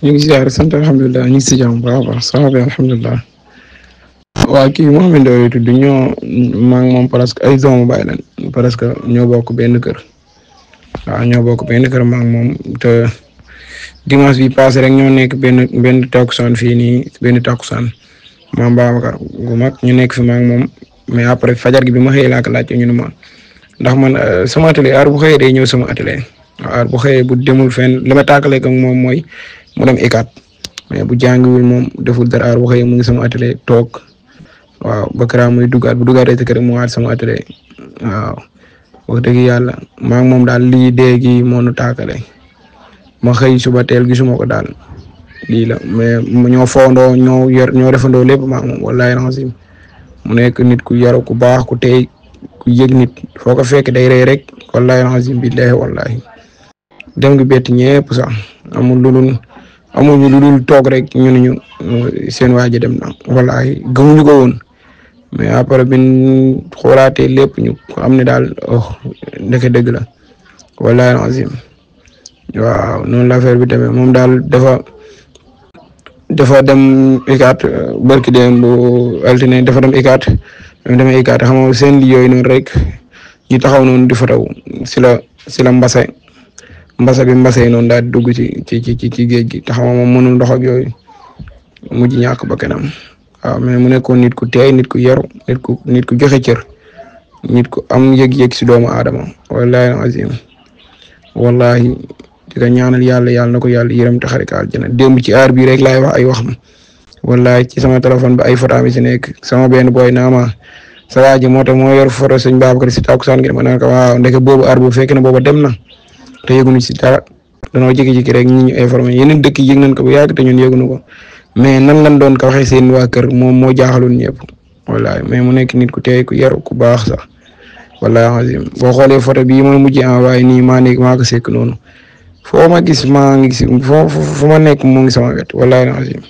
ñu ngi ziar sant alhamdulilah ñu ngi si jàmm baax a baax ça va alhamdulilah. waa kii Mouhamed Ndoye tudd maa ngi moom presque ay doomu baay lañ presque ñoo bokk benn kër waaw ñoo bokk benn kër maa ngi moom te dimanche bi passé rek ñoo nekk benn takkusaan fii nii benn takkusaan maam Babacar gu mag ñu nekk fi maa ngi moom mais après fajar gi bi ma xëyee laa ko laajte ñu ne ma ndax man sama atelier aar bu xëyee day ñëw sama atelier aar bu xëyee bu demul fenn li ma tàkkalee ak moom mooy mu dem ICAT mais bu jàngiwul moom deful dara aar bu xëyee mu ngi sama atelier toog. waaw Bakara muy duggaat bu duggaatee ci kër mu waat sama atelier waaw wax dëgg yàlla maa ngi moom daal lii déegi moo nu tàkkale ma xëy suba teel gisuma ko daal lii la mais ñoo foondoo ñoo defandoo lépp maa ngi moom wallahi rancim mu nekk nit ku yaru ku baax ku tey ku yëg nit foo ko fekk day rey rek wallahi rancim billahi wallahi dem gi bett ñëpp sax amuñu lu dul toog rek ñu ne ñu seen waaji dem na wallahi gëmuñu ko woon mais après bin xoolaatee lépp ñu am ne daal ndeke dëgg la wallahi azim waaw noonu la affaire bi demee moom daal dafa dem ICAT barki dem bu altine dafa dem ICAT ñu demee ICAT xam nga seen li yooyu noonu rek ñu taxaw noonu di fa taw si la mbasa bi mbase noonu daal di dugg ci géej gi te xam nga moom mënul ndox ak yooyu mujj ñàkk ba kanam waaw mais mu nekkoon nit ku teey nit ku yaru nit ku joxe cër nit ku am yëg-yëg si doomu aadama wallahi azim wallahi di ko ñaanal yàlla na ko yàlla yërëm te xarit aljana démb ci aar bi rek laay wax ay waxam wallahi ci sama téléphone bi ay photo mi si nekk sama benn boy naama sa waa ji moo tax moo yor photo sëñ Babacar si takkusaan gi ma naan ko waaw ndeke boobu aar bu fekk na booba dem na te yëguñu si dara danoo jékki-jékki rek ñi ñu informé yeneen dëkk yëg nañ ko bu yàgg te ñun yëguñu ko mais nan lañ doon ko waxee seen waa kër moom moo jaaxaloon ñëpp wallahi mais mu nekk nit ku teey ku yaru ku baax sax wallahi azim boo xoolee photo bii ma mujj envoyé nii maa ko sekk noonu foo ma gis maa ngi gis foo ma nekk moo ngi sama wet wallahi azim